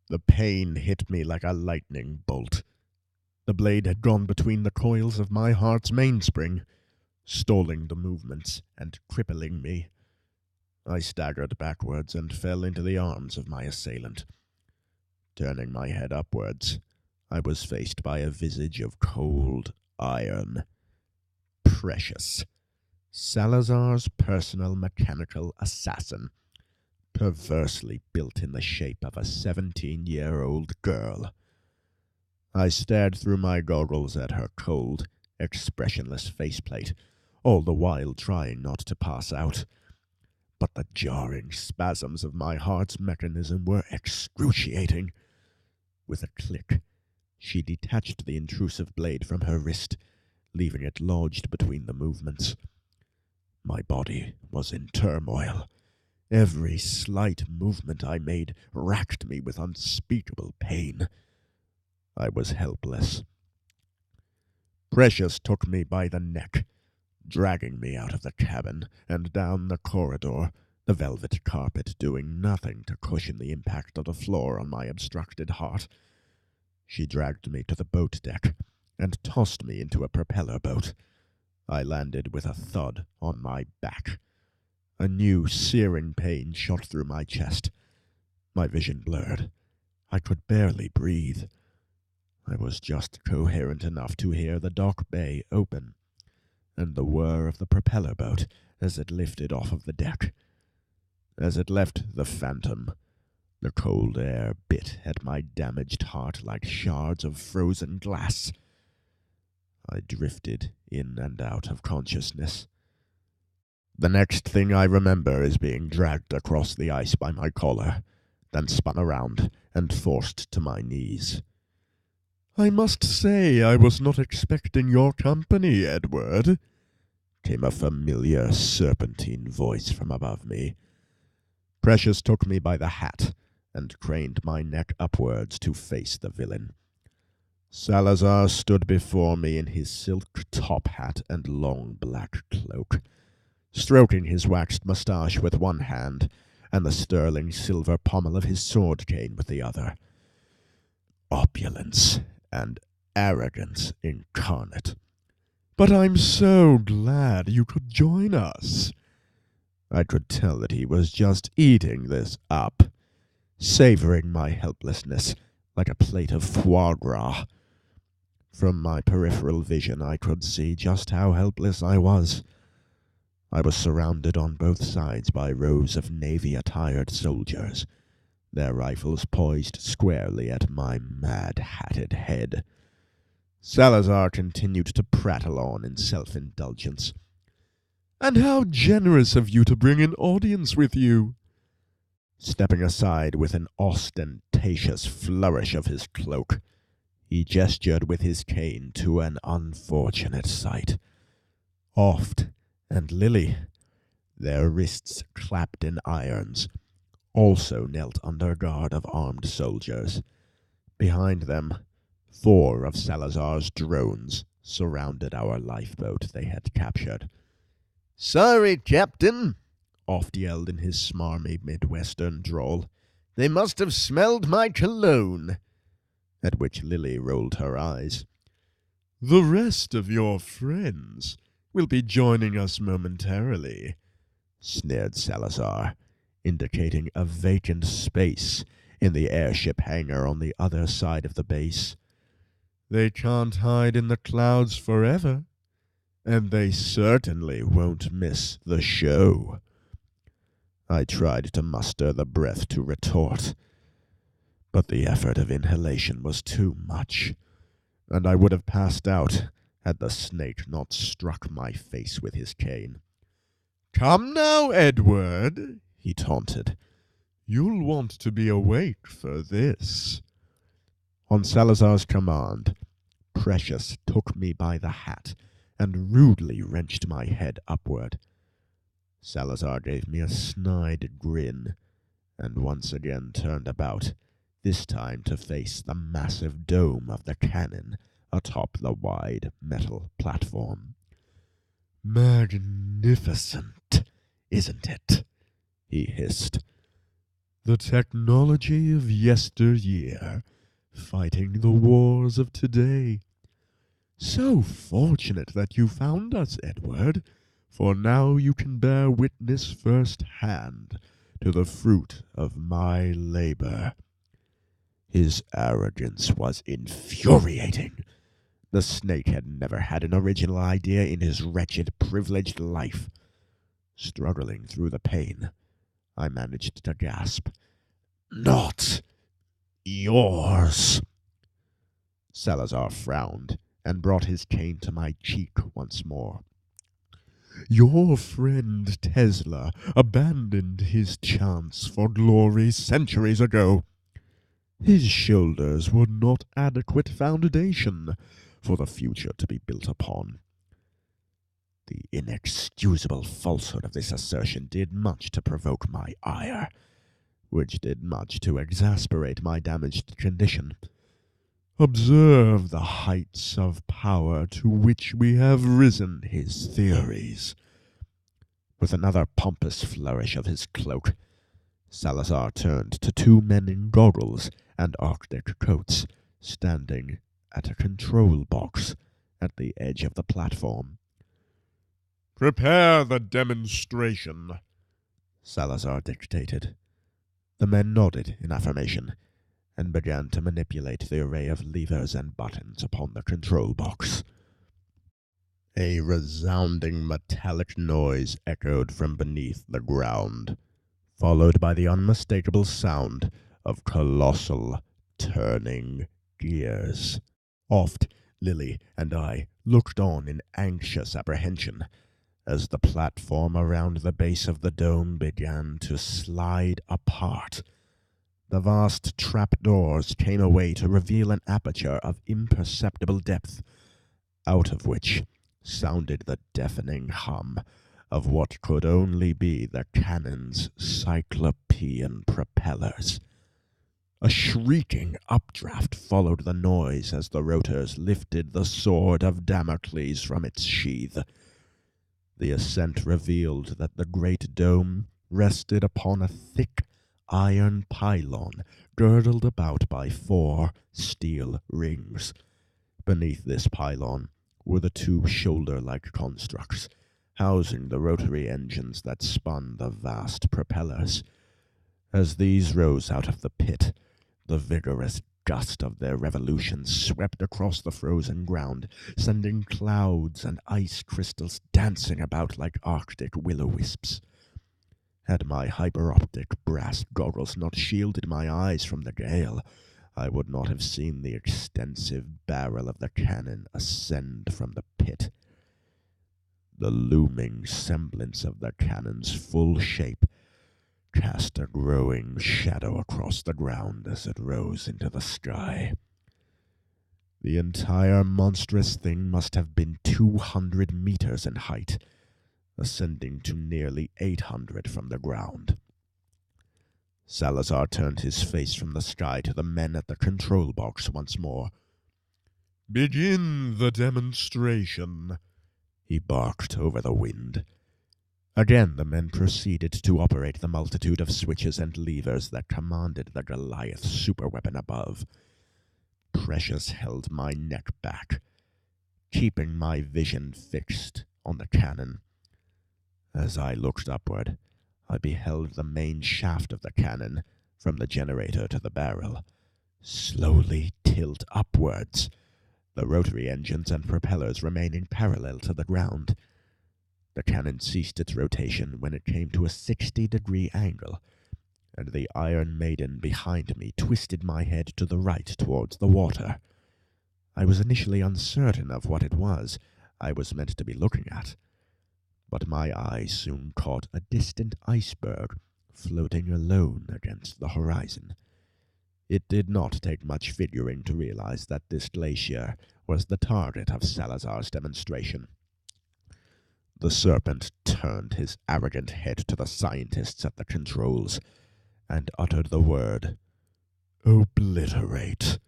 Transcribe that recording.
The pain hit me like a lightning bolt. The blade had gone between the coils of my heart's mainspring, stalling the movements and crippling me. I staggered backwards and fell into the arms of my assailant. Turning my head upwards, I was faced by a visage of cold iron. Precious. Salazar's personal mechanical assassin, perversely built in the shape of a 17-year-old girl. I stared through my goggles at her cold, expressionless faceplate, all the while trying not to pass out. But the jarring spasms of my heart's mechanism were excruciating. With a click, she detached the intrusive blade from her wrist, leaving it lodged between the movements. My body was in turmoil. Every slight movement I made racked me with unspeakable pain. I was helpless. Precious took me by the neck, dragging me out of the cabin and down the corridor, the velvet carpet doing nothing to cushion the impact of the floor on my obstructed heart. She dragged me to the boat deck and tossed me into a propeller boat. I landed with a thud on my back. A new searing pain shot through my chest. My vision blurred. I could barely breathe. I was just coherent enough to hear the dock bay open, and the whir of the propeller boat as it lifted off of the deck. As it left the Phantom, the cold air bit at my damaged heart like shards of frozen glass. I drifted in and out of consciousness. The next thing I remember is being dragged across the ice by my collar, then spun around and forced to my knees. "I must say I was not expecting your company, Edward," came a familiar serpentine voice from above me. Precious took me by the hat and craned my neck upwards to face the villain. Salazar stood before me in his silk top hat and long black cloak, stroking his waxed moustache with one hand and the sterling silver pommel of his sword cane with the other. Opulence and arrogance incarnate. "But I'm so glad you could join us." I could tell that he was just eating this up, savoring my helplessness like a plate of foie gras. From my peripheral vision, I could see just how helpless I was. I was surrounded on both sides by rows of navy-attired soldiers, their rifles poised squarely at my mad-hatted head. Salazar continued to prattle on in self-indulgence. "And how generous of you to bring an audience with you." Stepping aside with an ostentatious flourish of his cloak, he gestured with his cane to an unfortunate sight. Oft and Lily, their wrists clapped in irons, also knelt under guard of armed soldiers. Behind them, 4 of Salazar's drones surrounded our lifeboat they had captured. "Sorry, Captain," Oft yelled in his smarmy Midwestern drawl. "They must have smelled my cologne." At which Lily rolled her eyes. "The rest of your friends will be joining us momentarily," sneered Salazar, indicating a vacant space in the airship hangar on the other side of the base. "They can't hide in the clouds forever, and they certainly won't miss the show." I tried to muster the breath to retort, but the effort of inhalation was too much, and I would have passed out had the snake not struck my face with his cane. "Come now, Edward," he taunted. "You'll want to be awake for this." On Salazar's command, Precious took me by the hat and rudely wrenched my head upward. Salazar gave me a snide grin, and once again turned about, this time to face the massive dome of the cannon atop the wide metal platform. "Magnificent, isn't it?" he hissed. The technology of yesteryear, fighting the wars of today. So fortunate that you found us, Edward, for now you can bear witness firsthand to the fruit of my labor. His arrogance was infuriating. The snake had never had an original idea in his wretched, privileged life. Struggling through the pain, I managed to gasp, "Not yours." Salazar frowned and brought his cane to my cheek once more. "Your friend Tesla abandoned his chance for glory centuries ago. His shoulders were not adequate foundation for the future to be built upon." The inexcusable falsehood of this assertion did much to provoke my ire, which did much to exasperate my damaged condition. "Observe the heights of power to which we have risen," his theories. With another pompous flourish of his cloak, Salazar turned to two men in goggles and Arctic coats, standing at a control box at the edge of the platform. "Prepare the demonstration," Salazar dictated. The men nodded in affirmation and began to manipulate the array of levers and buttons upon the control box. A resounding metallic noise echoed from beneath the ground, followed by the unmistakable sound of colossal turning gears. Oft, Lily and I looked on in anxious apprehension as the platform around the base of the dome began to slide apart. The vast trapdoors came away to reveal an aperture of imperceptible depth, out of which sounded the deafening hum of what could only be the cannon's cyclopean propellers. A shrieking updraft followed the noise as the rotors lifted the sword of Damocles from its sheath. The ascent revealed that the great dome rested upon a thick iron pylon girdled about by 4 steel rings. Beneath this pylon were the two shoulder-like constructs, housing the rotary engines that spun the vast propellers. As these rose out of the pit, the vigorous gust of their revolution swept across the frozen ground, sending clouds and ice crystals dancing about like Arctic will-o-wisps. Had my hyperoptic brass goggles not shielded my eyes from the gale, I would not have seen the extensive barrel of the cannon ascend from the pit. The looming semblance of the cannon's full shape cast a growing shadow across the ground as it rose into the sky. The entire monstrous thing must have been 200 meters in height, ascending to nearly 800 from the ground. Salazar turned his face from the sky to the men at the control box once more. "Begin the demonstration," he barked over the wind. Again the men proceeded to operate the multitude of switches and levers that commanded the Goliath superweapon above. Precious held my neck back, keeping my vision fixed on the cannon. As I looked upward, I beheld the main shaft of the cannon, from the generator to the barrel, slowly tilt upwards, the rotary engines and propellers remaining parallel to the ground. The cannon ceased its rotation when it came to a 60-degree angle, and the Iron Maiden behind me twisted my head to the right towards the water. I was initially uncertain of what it was I was meant to be looking at, but my eye soon caught a distant iceberg floating alone against the horizon. It did not take much figuring to realize that this glacier was the target of Salazar's demonstration. The serpent turned his arrogant head to the scientists at the controls and uttered the word, "Obliterate."